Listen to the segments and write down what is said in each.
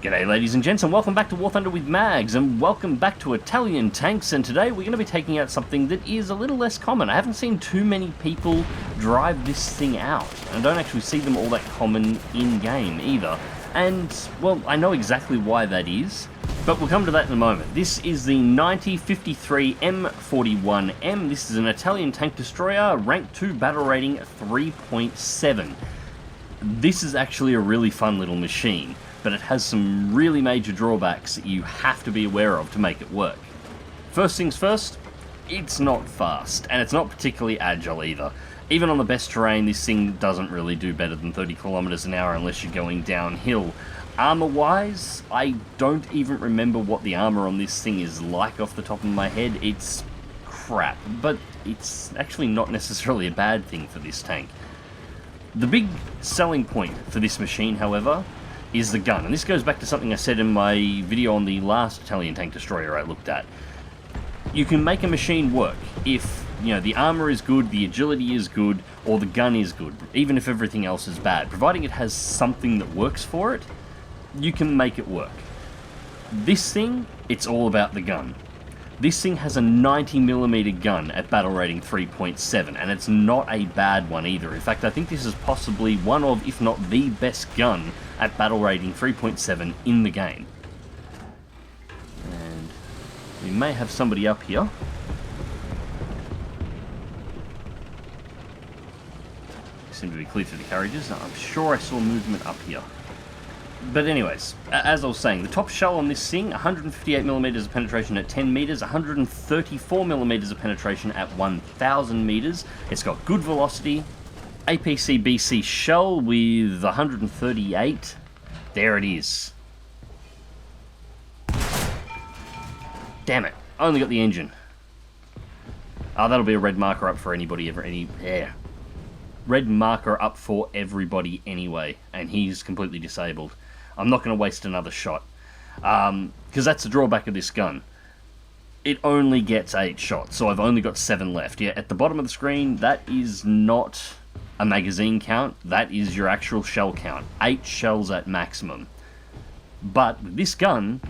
G'day ladies and gents, and welcome back to War Thunder with Mags, and welcome back to Italian Tanks, and today we're going to be taking out something that is a little less common. I haven't seen too many people drive this thing out, and I don't actually see them all that common in-game either. And, well, I know exactly why that is, but we'll come to that in a moment. This is the 9053 M41M. This is an Italian tank destroyer, rank 2 battle rating 3.7. This is actually a really fun little machine, but it has some really major drawbacks that you have to be aware of to make it work. First things first, it's not fast, and it's not particularly agile either. Even on the best terrain, this thing doesn't really do better than 30 kilometers an hour unless you're going downhill. Armor-wise, I don't even remember what the armor on this thing is like off the top of my head. It's crap, but it's actually not necessarily a bad thing for this tank. The big selling point for this machine, however, is the gun, and this goes back to something I said in my video on the last Italian tank destroyer I looked at. You can make a machine work if, you know, the armor is good, the agility is good, or the gun is good, even if everything else is bad. Providing it has something that works for it, you can make it work. This thing, it's all about the gun. This thing has a 90mm gun at battle rating 3.7, and it's not a bad one either. In fact, I think this is possibly one of, if not the best gun at battle rating 3.7 in the game. And we may have somebody up here. Seem to be clear through the carriages. I'm sure I saw movement up here. But anyways, as I was saying, the top shell on this thing, 158mm of penetration at 10 meters, 134mm of penetration at 1000 meters. It's got good velocity, APC-BC shell with 138. There it is. Damn it, I only got the engine. Oh, that'll be a red marker up for anybody ever, red marker up for everybody anyway, and he's completely disabled. I'm not going to waste another shot, because that's the drawback of this gun. It only gets 8 shots, so I've only got 7 left. Yeah, at the bottom of the screen, that is not a magazine count, that is your actual shell count. 8 shells at maximum. But with this gun,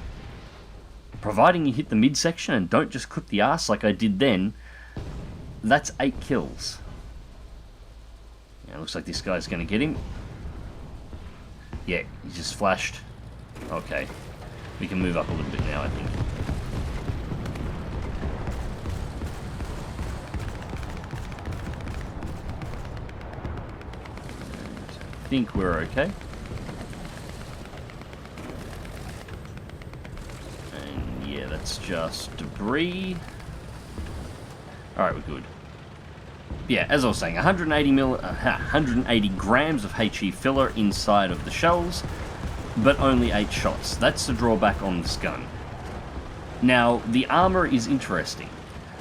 providing you hit the midsection and don't just clip the ass like I did then, that's 8 kills. Yeah, looks like this guy's going to get him. Yeah, he just flashed. Okay. We can move up a little bit now, I think. I think we're okay. And yeah, that's just debris. Alright, we're good. Yeah, as I was saying, 180 grams of HE filler inside of the shells, but only 8 shots. That's the drawback on this gun. Now, the armor is interesting.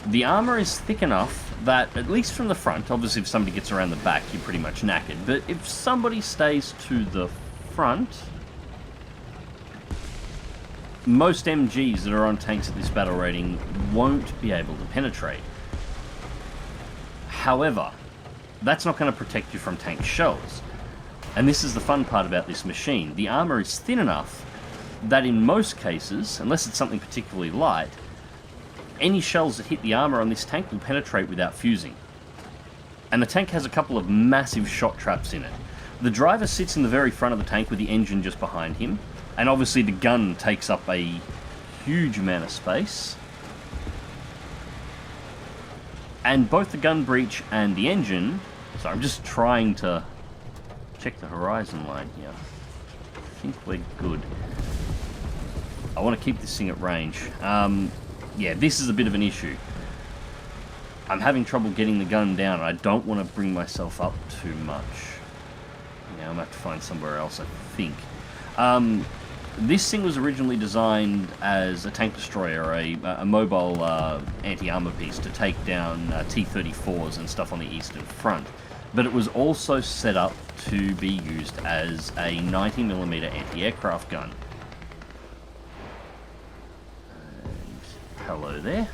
The armor is thick enough that, at least from the front, obviously if somebody gets around the back, you're pretty much knackered, but if somebody stays to the front, most MGs that are on tanks at this battle rating won't be able to penetrate. However, that's not going to protect you from tank shells. And this is the fun part about this machine. The armor is thin enough that in most cases, unless it's something particularly light, any shells that hit the armor on this tank will penetrate without fusing. And the tank has a couple of massive shot traps in it. The driver sits in the very front of the tank with the engine just behind him, and obviously the gun takes up a huge amount of space. And both the gun breech and the engine... So I'm just trying to check the horizon line here. I think we're good. I want to keep this thing at range. Yeah, this is a bit of an issue. I'm having trouble getting the gun down, and I don't want to bring myself up too much. Yeah, I'm going to have to find somewhere else, I think. This thing was originally designed as a tank destroyer, a mobile anti-armor piece to take down T-34s and stuff on the Eastern Front. But it was also set up to be used as a 90mm anti-aircraft gun. And hello there.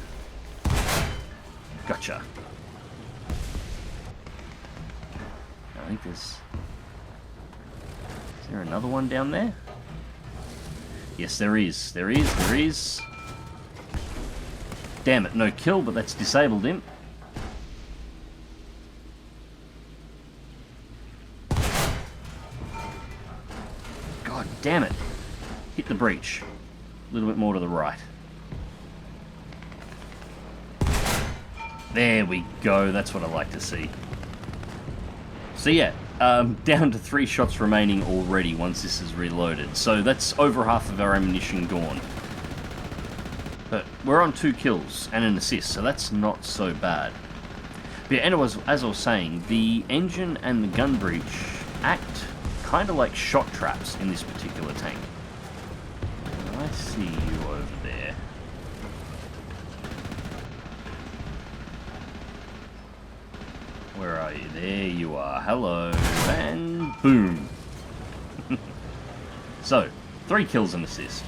Gotcha. I think there's... Is there another one down there? Yes, there is. There is. There is. Damn it, no kill, but that's disabled him. God damn it. Hit the breach. A little bit more to the right. There we go. That's what I like to see. So yeah, down to 3 shots remaining already once this is reloaded. So that's over half of our ammunition gone. But we're on 2 kills and an assist, so that's not so bad. But yeah, and as I was saying, the engine and the gun breech act kind of like shot traps in this particular tank. I see you over there. Where are you? There you are. Hello. And boom. So, 3 kills and assist.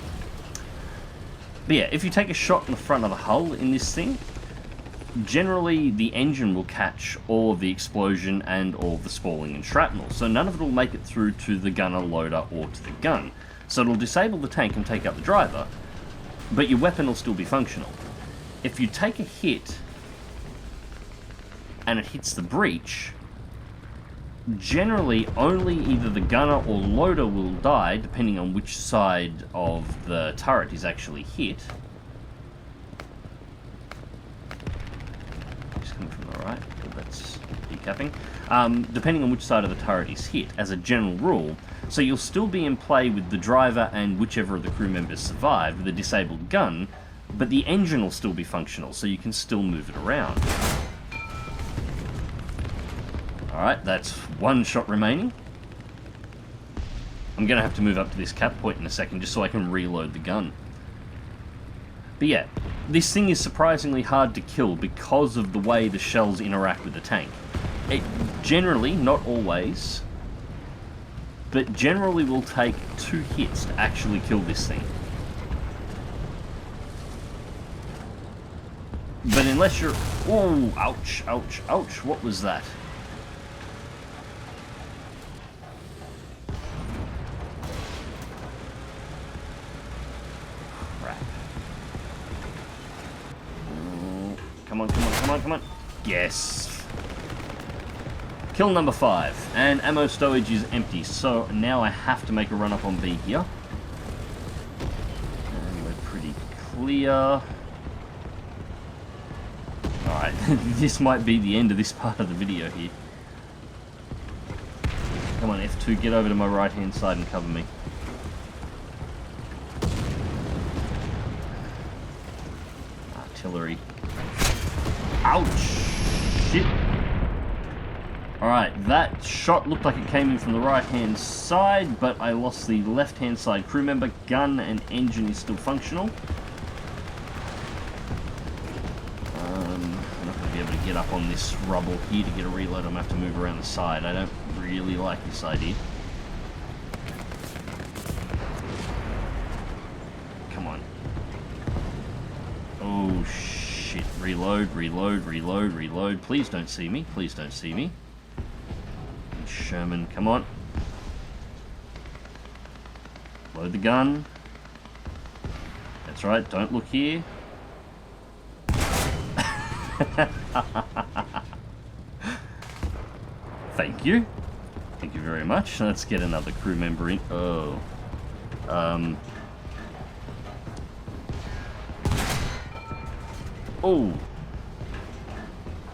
But yeah, if you take a shot in the front of the hull in this thing, generally the engine will catch all of the explosion and all of the spalling and shrapnel. So none of it will make it through to the gunner, loader, or to the gun. So it'll disable the tank and take out the driver, but your weapon will still be functional. If you take a hit and it hits the breach, generally only either the gunner or loader will die, depending on which side of the turret is actually hit. Just coming from the right, that's decapping. Depending on which side of the turret is hit, as a general rule. So you'll still be in play with the driver and whichever of the crew members survive with a disabled gun, but the engine will still be functional, so you can still move it around. Alright, that's 1 shot remaining. I'm going to have to move up to this cap point in a second just so I can reload the gun. But yeah, this thing is surprisingly hard to kill because of the way the shells interact with the tank. It generally, not always, but generally will take 2 hits to actually kill this thing. But unless you're... Oh, ouch, ouch, ouch, what was that? Crap. Oh, come on, come on, come on, come on. Yes. Kill number 5, and ammo stowage is empty, so now I have to make a run up on B here. And we're pretty clear. Alright, this might be the end of this part of the video here. Come on, F2, get over to my right hand side and cover me. Artillery. Ouch! Shit! Alright, that shot looked like it came in from the right-hand side, but I lost the left-hand side crew member. Gun and engine is still functional. I'm not going to be able to get up on this rubble here to get a reload. I'm going to have to move around the side. I don't really like this idea. Come on. Oh, shit. Reload, reload, reload, reload. Please don't see me. Please don't see me. Sherman, come on. Load the gun. That's right, don't look here. Thank you. Thank you very much. Let's get another crew member in. Oh. Oh.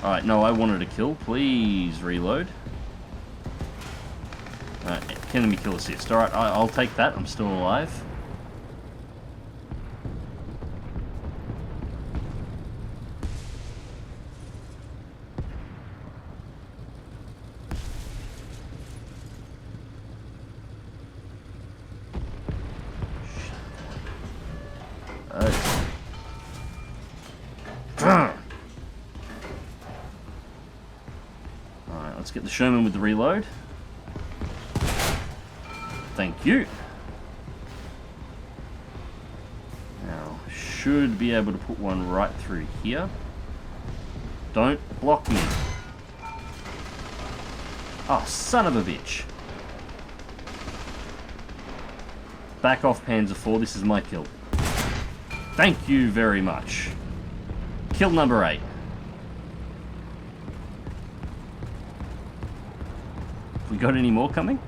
Alright, no, I wanted a kill. Please reload. Enemy kill assist. Alright, I'll take that. I'm still alive. Alright, let's get the Sherman with the reload. Thank you. Now, should be able to put one right through here. Don't block me. Oh, son of a bitch. Back off, Panzer IV. This is my kill. Thank you very much. Kill number 8. We got any more coming?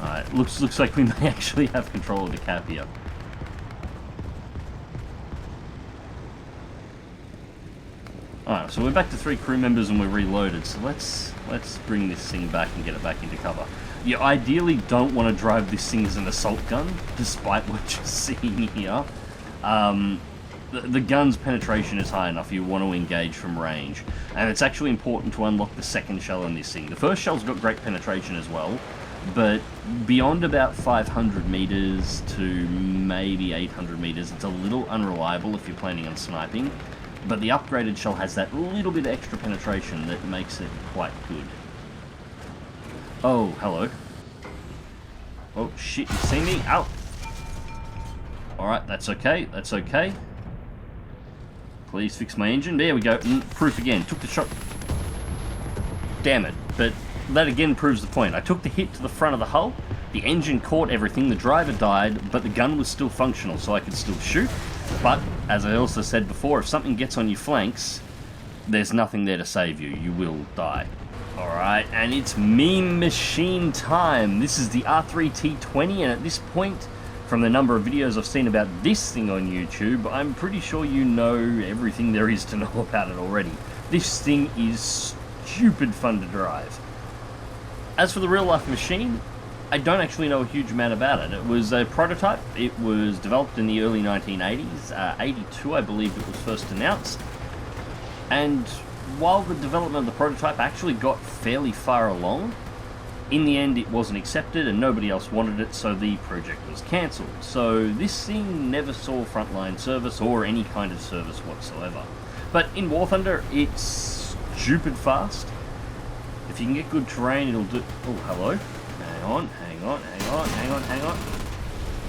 Alright, looks like we may actually have control of the cap here. Alright, so we're back to 3 crew members and we're reloaded, so let's bring this thing back and get it back into cover. You ideally don't want to drive this thing as an assault gun, despite what you're seeing here. The gun's penetration is high enough, you want to engage from range. And it's actually important to unlock the second shell in this thing. The first shell's got great penetration as well, but beyond about 500 meters to maybe 800 meters, it's a little unreliable if you're planning on sniping. But the upgraded shell has that little bit of extra penetration that makes it quite good. Oh, hello. Oh, shit, you see me? Ow! Alright, that's okay, that's okay. Please fix my engine. There we go. Proof again. Took the shot. Damn it. But that again proves the point. I took the hit to the front of the hull, the engine caught everything, the driver died, but the gun was still functional, so I could still shoot. But, as I also said before, if something gets on your flanks, there's nothing there to save you. You will die. Alright, and it's meme machine time. This is the R3 T20, and at this point, from the number of videos I've seen about this thing on YouTube, I'm pretty sure you know everything there is to know about it already. This thing is stupid fun to drive. As for the real-life machine, I don't actually know a huge amount about it. It was a prototype. It was developed in the early 1980s. 82, I believe it was first announced. And while the development of the prototype actually got fairly far along, in the end it wasn't accepted and nobody else wanted it, so the project was cancelled. So this thing never saw frontline service or any kind of service whatsoever. But in War Thunder, it's stupid fast. If you can get good terrain, it'll do... Oh, hello. Hang on.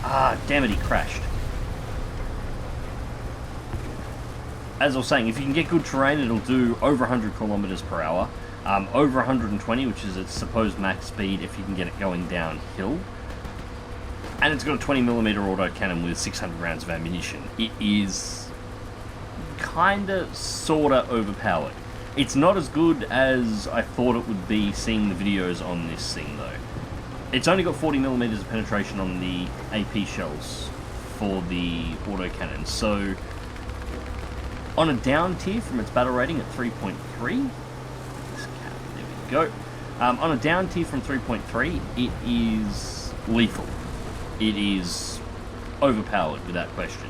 Ah, damn it, he crashed. As I was saying, if you can get good terrain, it'll do over 100 kilometers per hour. Over 120, which is its supposed max speed if you can get it going downhill. And it's got a 20mm autocannon with 600 rounds of ammunition. It is kinda, sorta overpowered. It's not as good as I thought it would be seeing the videos on this thing though. It's only got 40mm of penetration on the AP shells for the autocannon, so on a down tier from its battle rating at 3.3, go. On a down tier from 3.3, it is lethal. It is overpowered without question.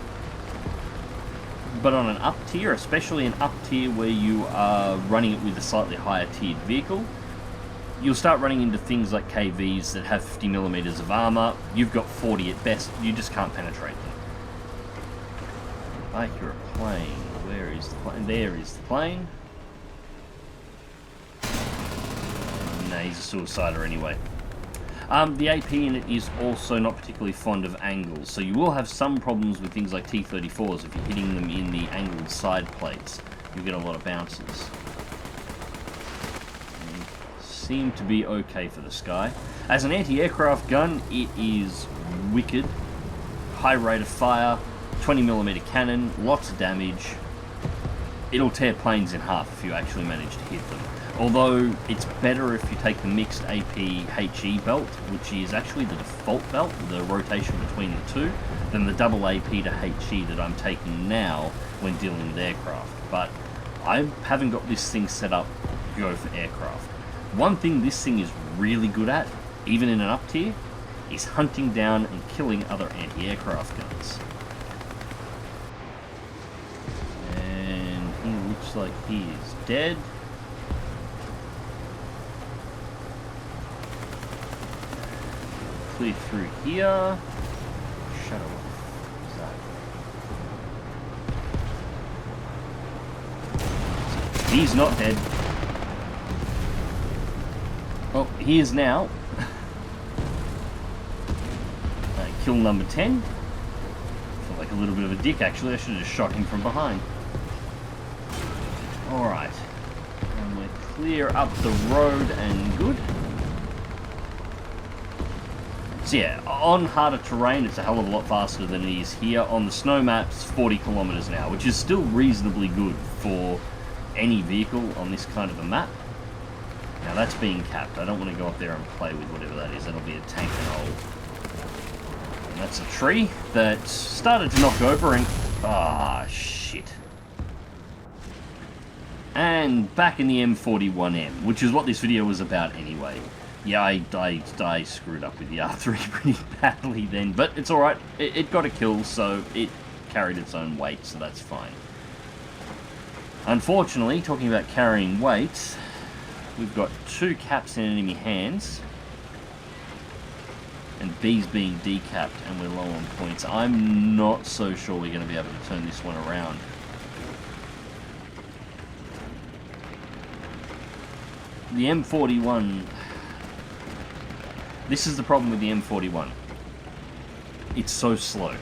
But on an up tier, especially an up tier where you are running it with a slightly higher tiered vehicle, you'll start running into things like KVs that have 50mm of armor. You've got 40 at best. You just can't penetrate them. I hear a plane. Where is the plane? There is the plane. Nah, he's a suicider anyway. The AP in it is also not particularly fond of angles, so you will have some problems with things like T-34s if you're hitting them in the angled side plates. You get a lot of bounces. Seem to be okay for the sky. As an anti-aircraft gun, it is wicked. High rate of fire, 20mm cannon, lots of damage. It'll tear planes in half if you actually manage to hit them. Although, it's better if you take the mixed AP-HE belt, which is actually the default belt, the rotation between the two, than the double AP to HE that I'm taking now when dealing with aircraft. But I haven't got this thing set up to go for aircraft. One thing this thing is really good at, even in an up tier, is hunting down and killing other anti-aircraft guns. And he looks like he is dead. Clear through here. Shut up. He's not dead. Oh, he is now. Kill number 10. I feel like a little bit of a dick actually. I should have just shot him from behind. Alright. And we're clear up the road and good. So yeah, on harder terrain it's a hell of a lot faster than it is here. On the snow maps, 40 kilometers an hour, which is still reasonably good for any vehicle on this kind of a map. Now that's being capped. I don't want to go up there and play with whatever that is. That'll be a tank and hole. And that's a tree that started to knock over and... ah, shit. And back in the M41M, which is what this video was about anyway. Yeah, I screwed up with the R3 pretty badly then, but it's alright. It got a kill, so it carried its own weight, so that's fine. Unfortunately, talking about carrying weight, we've got 2 caps in enemy hands, and B's being decapped, and we're low on points. I'm not so sure we're going to be able to turn this one around. The M41... this is the problem with the M41. It's so slow.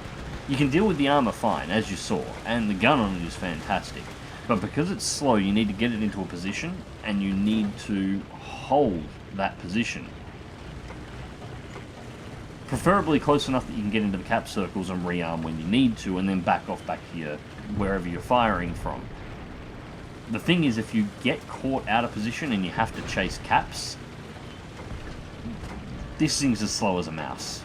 You can deal with the armor fine, as you saw, and the gun on it is fantastic. But because it's slow, you need to get it into a position, and you need to hold that position. Preferably close enough that you can get into the cap circles and rearm when you need to, and then back off back to your, wherever you're firing from. The thing is, if you get caught out of position and you have to chase caps, this thing's as slow as a mouse.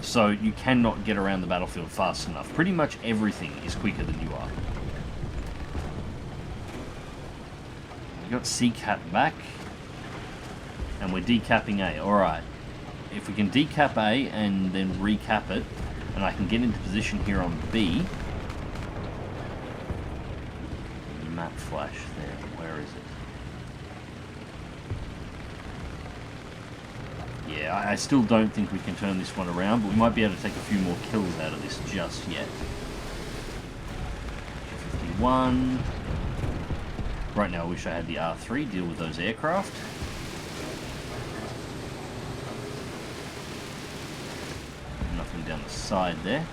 So you cannot get around the battlefield fast enough. Pretty much everything is quicker than you are. We got C cap back, and we're decapping A. Alright. If we can decap A and then recap it, and I can get into position here on B. Map flash there. Where is it? Yeah, I still don't think we can turn this one around, but we might be able to take a few more kills out of this just yet. 51. Right now I wish I had the R3 deal with those aircraft. Nothing down the side there.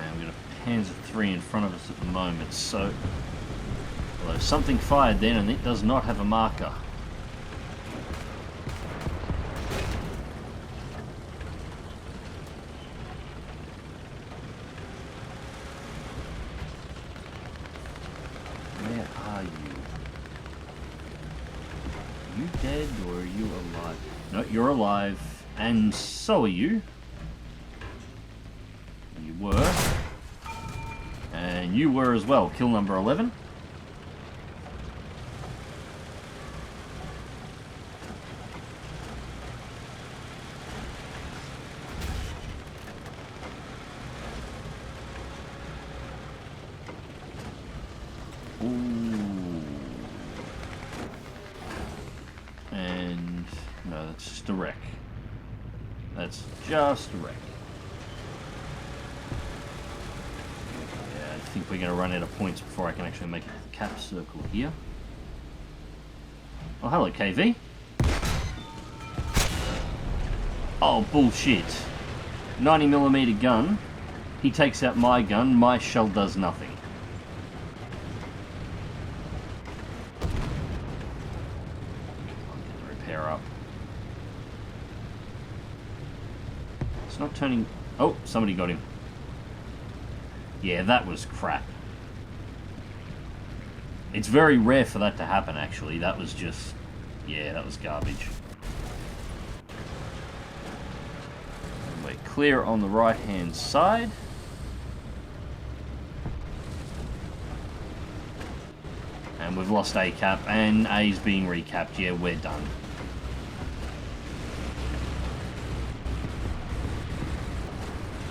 And we've got a Panzer III in front of us at the moment, so... although something fired then, and it does not have a marker. Where are you? Are you dead, or are you alive? No, you're alive, and so are you. You were. And you were as well. Kill number 11. And no, that's just a wreck. That's just a wreck. Yeah, I think we're going to run out of points before I can actually make it to the cap circle here. Oh, hello, KV. Oh, bullshit. 90mm gun. He takes out my gun. My shell does nothing. Up. It's not turning... oh, somebody got him. Yeah, that was crap. It's very rare for that to happen, actually. That was just... yeah, that was garbage. And we're clear on the right-hand side. And we've lost A cap, and A's being recapped. Yeah, we're done.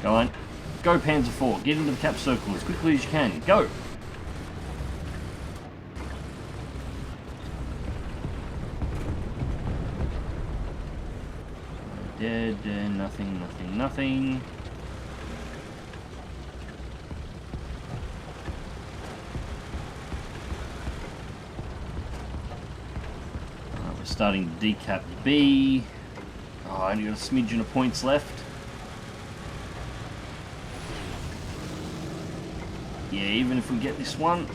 Go on. Go, Panzer IV. Get into the cap circle as quickly as you can. Go! Dead, nothing, nothing, nothing. We're starting to decap B. Oh, I only got a smidgen of points left. Yeah, even if we get this one.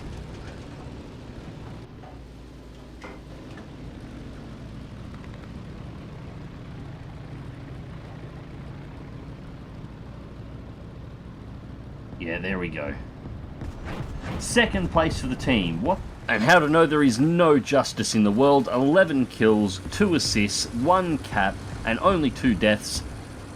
Yeah, there we go. Second place for the team. What? And how to know there is no justice in the world. 11 kills, 2 assists, 1 cap, and only 2 deaths.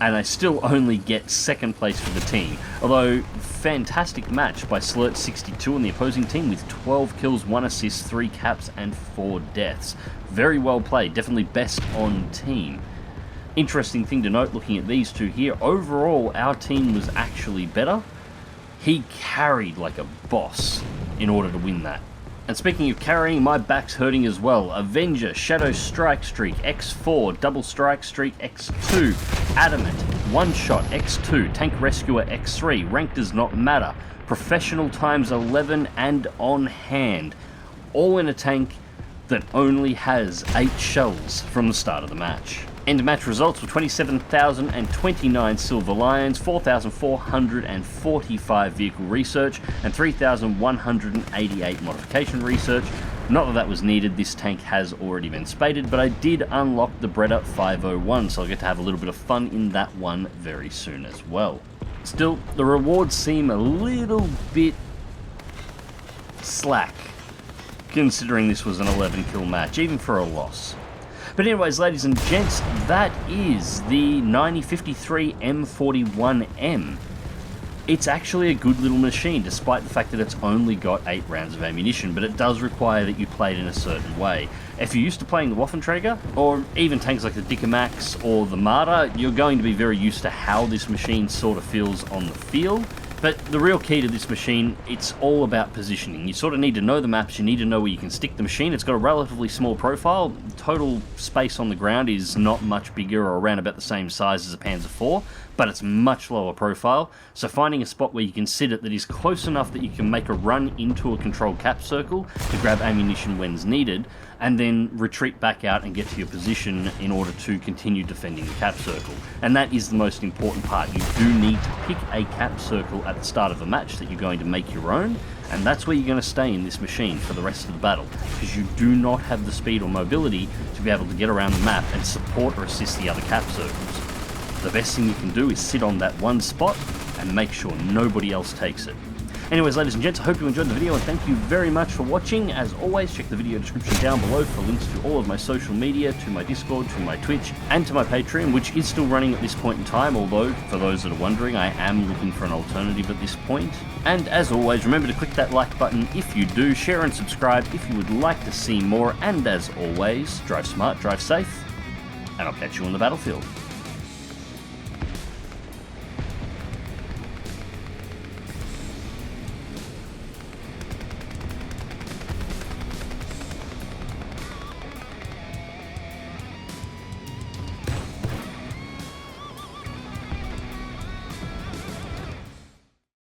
And I still only get second place for the team. Although, fantastic match by Slurt62 on the opposing team with 12 kills, 1 assist, 3 caps, and 4 deaths. Very well played. Definitely best on team. Interesting thing to note looking at these two here. Overall, our team was actually better. He carried like a boss in order to win that. And speaking of carrying, my back's hurting as well. Avenger, Shadow Strike Streak, X4, Double Strike Streak, X2, Adamant, One Shot, X2, Tank Rescuer, X3, Rank Does Not Matter, Professional times 11 and On Hand. All in a tank that only has 8 shells from the start of the match. End match results were 27,029 Silver Lions, 4,445 vehicle research, and 3,188 modification research. Not that that was needed, this tank has already been spaded, but I did unlock the Breda 501, so I'll get to have a little bit of fun in that one very soon as well. Still, the rewards seem a little bit slack, considering this was an 11 kill match, even for a loss. But anyways, ladies and gents, that is the 9053 M41M. It's actually a good little machine, despite the fact that it's only got 8 rounds of ammunition, but it does require that you play it in a certain way. If you're used to playing the Waffentrager, or even tanks like the Dickermax or the Marder, you're going to be very used to how this machine sort of feels on the field. But the real key to this machine, it's all about positioning. You sort of need to know the maps, you need to know where you can stick the machine. It's got a relatively small profile. Total space on the ground is not much bigger, or around about the same size as a Panzer IV, but it's much lower profile. So finding a spot where you can sit it that is close enough that you can make a run into a controlled cap circle to grab ammunition when's needed, and then retreat back out and get to your position in order to continue defending the cap circle. And that is the most important part. You do need to pick a cap circle at the start of a match that you're going to make your own, and that's where you're going to stay in this machine for the rest of the battle, because you do not have the speed or mobility to be able to get around the map and support or assist the other cap circles. The best thing you can do is sit on that one spot and make sure nobody else takes it. Anyways, ladies and gents, I hope you enjoyed the video, and thank you very much for watching. As always, check the video description down below for links to all of my social media, to my Discord, to my Twitch, and to my Patreon, which is still running at this point in time, although, for those that are wondering, I am looking for an alternative at this point. And as always, remember to click that like button if you do, share and subscribe if you would like to see more, and as always, drive smart, drive safe, and I'll catch you on the battlefield.